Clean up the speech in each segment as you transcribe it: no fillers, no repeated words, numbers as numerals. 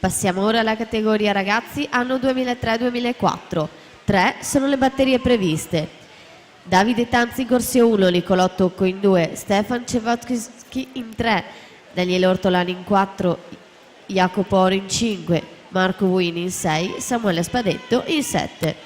Passiamo ora alla categoria ragazzi anno 2003-2004. 3 sono le batterie previste. Davide Tanzi Gorsio 1, Nicolò Tocco in 2, Stefan Cevotski in 3, Daniele Ortolani in 4, Jacopo Oro in 5, Marco Vuini in 6, Samuele Spadetto in 7.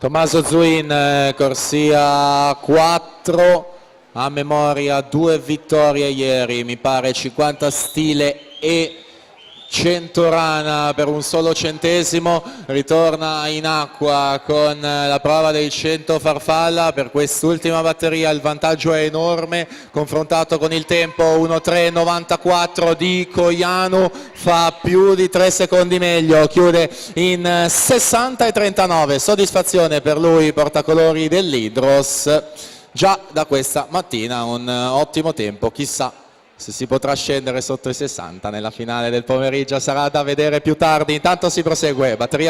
Tommaso Zuin, corsia 4, a memoria 2 vittorie ieri, mi pare 50 stile e 100 rana per un solo centesimo, ritorna in acqua con la prova dei 100 farfalla. Per quest'ultima batteria il vantaggio è enorme confrontato con il tempo 1:3:94 di Coianu, fa più di 3 secondi meglio, chiude in 60:39, soddisfazione per lui, portacolori dell'Hydros. Già da questa mattina un ottimo tempo, chissà se si potrà scendere sotto i 60 nella finale del pomeriggio, sarà da vedere più tardi. Intanto si prosegue, batteria